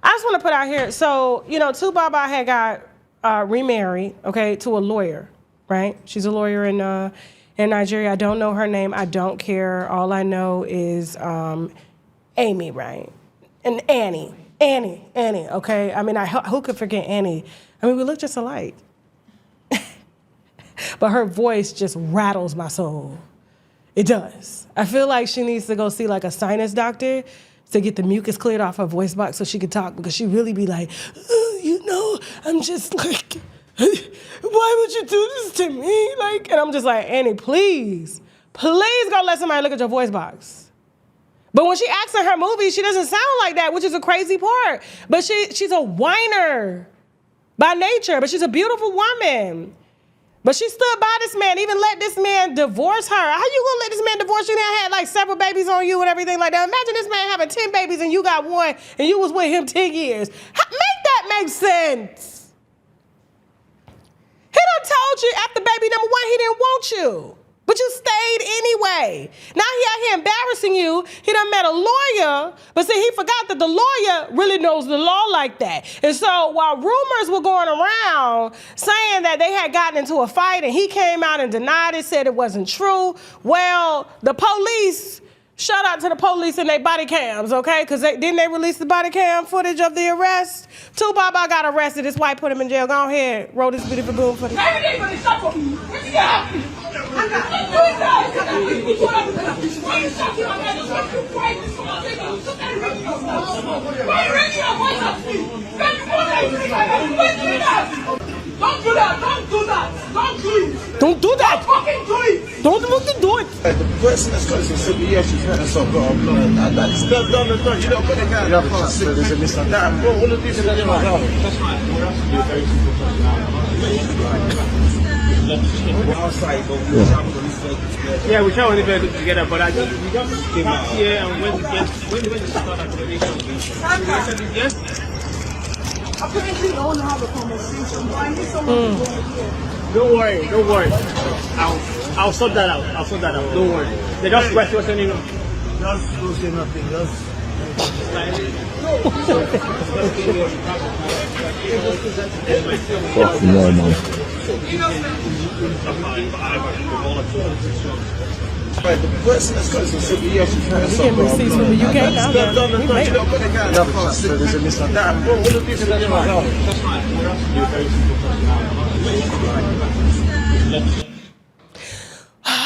I just want to put out here, so, you know, Tu Baba had got remarried, okay, to a lawyer, right? She's a lawyer in Nigeria. I don't know her name. I don't care. All I know is Amy, right? And Annie, okay? I mean, who could forget Annie? I mean, we look just alike. But her voice just rattles my soul. It does. I feel like she needs to go see like a sinus doctor to get the mucus cleared off her voice box so she can talk, because she really be like, you know, I'm just like, why would you do this to me? Like, and I'm just like, Annie, please go let somebody look at your voice box. But when she acts in her movies, she doesn't sound like that, which is a crazy part. But she's a whiner by nature, but she's a beautiful woman. But she stood by this man, even let this man divorce her. How you gonna let this man divorce you? Then had like several babies on you and everything like that. Imagine this man having 10 babies and you got one and you was with him 10 years. Make that make sense. He done told you after baby number one he didn't want you. But you stayed anyway. Now he out here embarrassing you. He done met a lawyer, but see, he forgot that the lawyer really knows the law like that. And so while rumors were going around saying that they had gotten into a fight and he came out and denied it, said it wasn't true, well, the police, shout out to the police and their body cams, okay? Because didn't they release the body cam footage of the arrest? Tu Baba got arrested. His wife put him in jail. Go ahead, roll this beautiful boom for the... Everything for the shop. What you got? I got Don't do that. Don't do that. Don't do it. Don't do that. Don't fucking do it. Don't fucking do it. The person that's got to say, yeah, she's had us up, got a blood. That's done. You don't put the guy. Yeah, there's a misunderstanding. Bro, all of this is in my house. That's Yeah, we can't only do together, but I just we just came out here and when we started the relationship. Yes. Apparently, I want to have a conversation, but I need someone to go here. Don't worry. I'll sort that out. Don't worry. They just press what's anyway. Just don't say nothing. Just. Fuck no, man. Right, the person that's got to say, yeah, she's had us up. We get receipts from the UK now. You don't put the guy. There's a misunderstanding. Bro, all of this is in my house.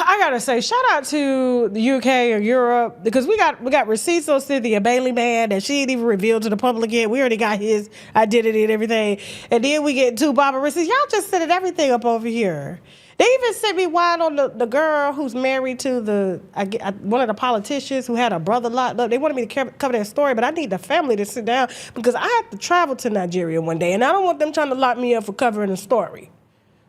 I gotta say, shout out to the UK or Europe, because we got receipts on Cynthia Bailey, man, that she ain't even revealed to the public yet. We already got his identity and everything, and then we get Tu Baba receipts. Y'all just sending everything up over here. They even sent me one on the girl who's married to one of the politicians who had a brother locked up. They wanted me to cover that story, but I need the family to sit down because I have to travel to Nigeria one day, and I don't want them trying to lock me up for covering a story.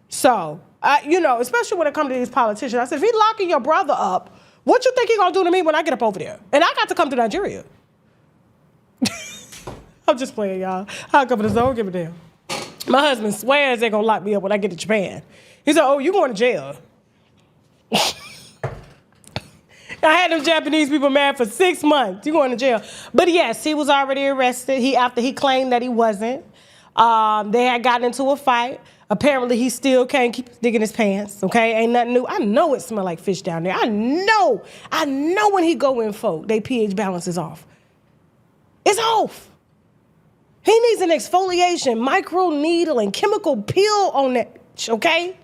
So, you know, especially when it comes to these politicians, I said, if he locking your brother up, what you think he gonna do to me when I get up over there? And I got to come to Nigeria. I'm just playing, y'all. I'll cover this. Don't give a damn. My husband swears they're gonna lock me up when I get to Japan. He said, oh, you going to jail. I had them Japanese people mad for 6 months. You going to jail. But yes, he was already arrested. After he claimed that he wasn't. They had gotten into a fight. Apparently, he still can't keep digging his pants, okay? Ain't nothing new. I know it smell like fish down there. I know when he go in folk, they pH balance is off. It's off. He needs an exfoliation, micro needle, and chemical peel on that, okay?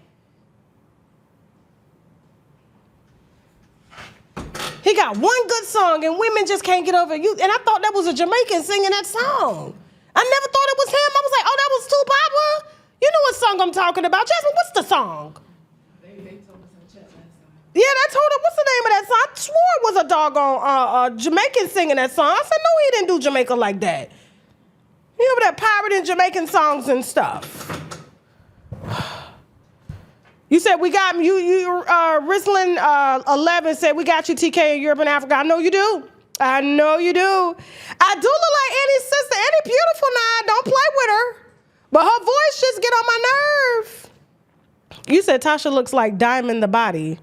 He got one good song, and women just can't get over you. And I thought that was a Jamaican singing that song. I never thought it was him. I was like, oh, that was Tu Baba? You know what song I'm talking about. Jasmine, what's the song? They told us in the chat last time. Yeah, I told him, what's the name of that song? I swore it was a doggone Jamaican singing that song. I said, no, he didn't do Jamaica like that. He over there pirating Jamaican songs and stuff. You said we got Rislin 11 said we got you TK in Europe and Africa. I know you do. I know you do. I do look like Annie's sister. Annie beautiful now. Don't play with her. But her voice just get on my nerve. You said Tasha looks like Diamond the Body.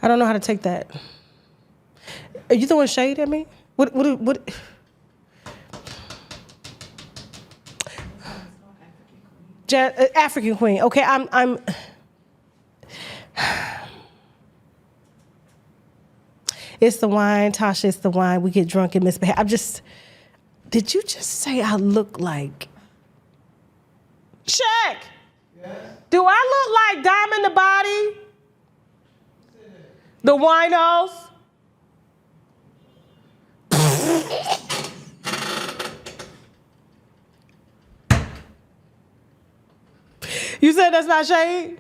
I don't know how to take that. Are you throwing shade at me? What? African queen. Okay, I'm. It's the wine, Tasha. It's the wine. We get drunk and misbehave. Did you just say I look like? Check. Yes. Do I look like Diamond the Body? The winos? You said that's not shade?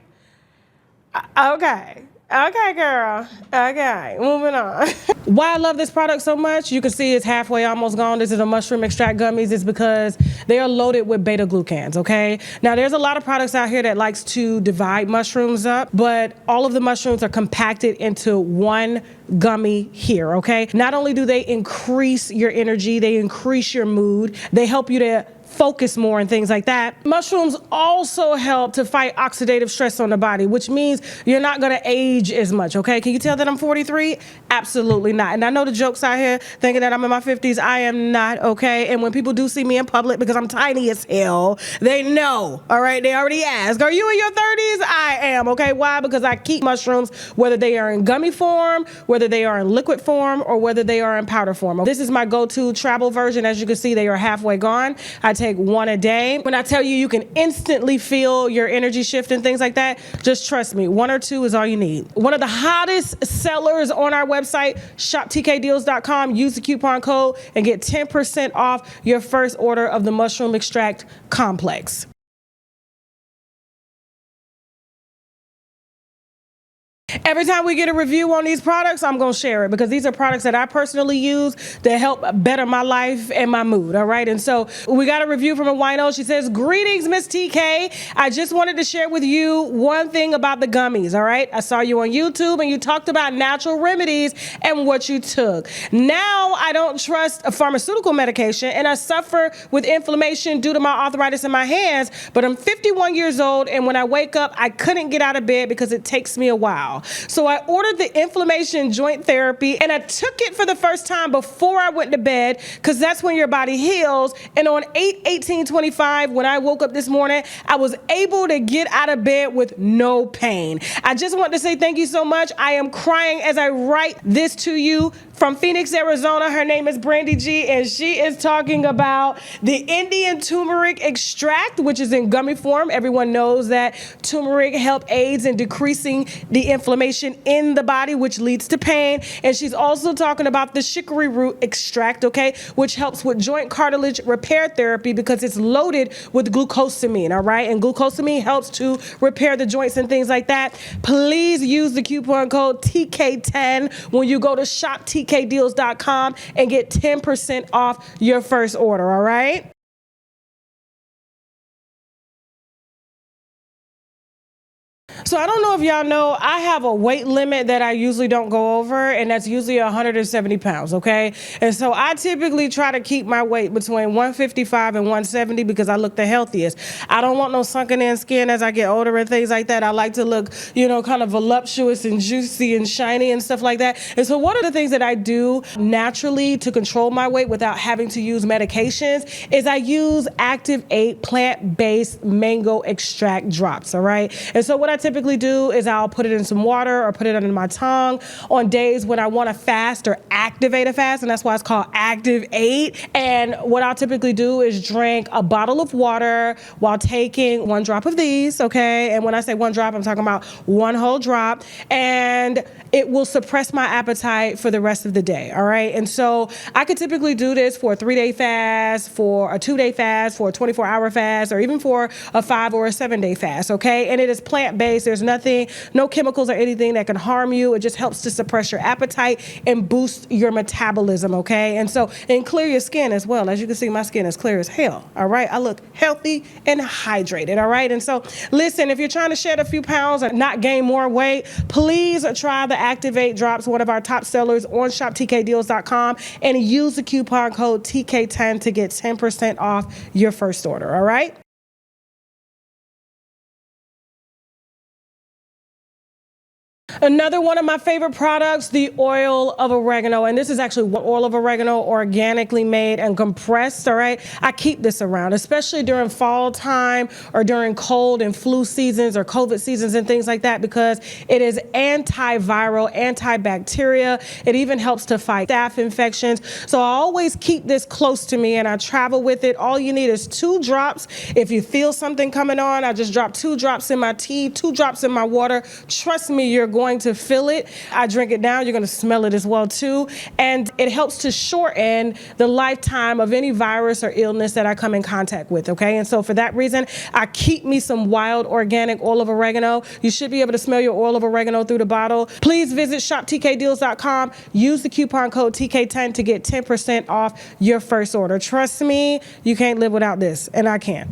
Okay. Okay, girl. Okay, moving on. Why I love this product so much, you can see it's halfway almost gone. This is a mushroom extract gummies. It's because they are loaded with beta glucans, okay? Now, there's a lot of products out here that likes to divide mushrooms up, but all of the mushrooms are compacted into one gummy here, okay? Not only do they increase your energy, they increase your mood, they help you to focus more and things like that. Mushrooms also help to fight oxidative stress on the body, which means you're not gonna age as much, okay? Can you tell that I'm 43? Absolutely not. And I know the jokes out here thinking that I'm in my 50s. I am not, okay? And when people do see me in public because I'm tiny as hell, they know, all right? They already ask, are you in your 30s? I am, okay? Why? Because I keep mushrooms, whether they are in gummy form, whether they are in liquid form, or whether they are in powder form. This is my go-to travel version. As you can see, they are halfway gone. I take one a day. When I tell you you can instantly feel your energy shift and things like that, just trust me, one or two is all you need. One of the hottest sellers on our website, shoptkdeals.com. Use the coupon code and get 10% off your first order of the mushroom extract complex. Every time we get a review on these products, I'm going to share it because these are products that I personally use to help better my life and my mood, all right? And so we got a review from a wino. She says, greetings, Miss TK. I just wanted to share with you one thing about the gummies, all right? I saw you on YouTube and you talked about natural remedies and what you took. Now I don't trust a pharmaceutical medication and I suffer with inflammation due to my arthritis in my hands, but I'm 51 years old and when I wake up, I couldn't get out of bed because it takes me a while. So I ordered the inflammation joint therapy and I took it for the first time before I went to bed because that's when your body heals. And on 8/18/25, when I woke up this morning, I was able to get out of bed with no pain. I just want to say thank you so much. I am crying as I write this to you from Phoenix, Arizona. Her name is Brandy G, and she is talking about the Indian turmeric extract, which is in gummy form. Everyone knows that turmeric aids in decreasing the inflammation in the body, which leads to pain. And she's also talking about the chicory root extract, okay, which helps with joint cartilage repair therapy because it's loaded with glucosamine, all right? And glucosamine helps to repair the joints and things like that. Please use the coupon code TK10 when you go to shoptkdeals.com and get 10% off your first order, all right? So I don't know if y'all know, I have a weight limit that I usually don't go over, and that's usually 170 pounds, okay? And so I typically try to keep my weight between 155 and 170 because I look the healthiest. I don't want no sunken in skin as I get older and things like that. I like to look, you know, kind of voluptuous and juicy and shiny and stuff like that. And so one of the things that I do naturally to control my weight without having to use medications is I use Active 8 plant-based mango extract drops, all right? And so what I typically do is I'll put it in some water or put it under my tongue on days when I want to fast or activate a fast, and that's why it's called Active 8. And what I'll typically do is drink a bottle of water while taking one drop of these, okay? And when I say one drop, I'm talking about one whole drop, and it will suppress my appetite for the rest of the day, all right? And so I could typically do this for a 3-day fast, for a 2-day fast, for a 24-hour fast, or even for a 5 or a 7-day fast, okay? And it is plant-based. There's nothing, no chemicals or anything that can harm you. It just helps to suppress your appetite and boost your metabolism, okay? And so, and clear your skin as well. As you can see, my skin is clear as hell, all right? I look healthy and hydrated, all right? And so, listen, if you're trying to shed a few pounds or not gain more weight, please try the Activate Drops, one of our top sellers on shoptkdeals.com, and use the coupon code TK10 to get 10% off your first order, all right? Another one of my favorite products, the oil of oregano. And this is actually oil of oregano, organically made and compressed, all right? I keep this around, especially during fall time or during cold and flu seasons or COVID seasons and things like that, because it is antiviral, antibacterial. It even helps to fight staph infections. So I always keep this close to me and I travel with it. All you need is 2 drops. If you feel something coming on, I just drop 2 drops in my tea, 2 drops in my water. Trust me, you're going to feel it. I drink it down, you're going to smell it as well too. And it helps to shorten the lifetime of any virus or illness that I come in contact with, okay? And so for that reason, I keep me some wild organic oil of oregano. You should be able to smell your oil of oregano through the bottle. Please visit shoptkdeals.com. Use the coupon code TK10 to get 10% off your first order. Trust me, you can't live without this, and I can't.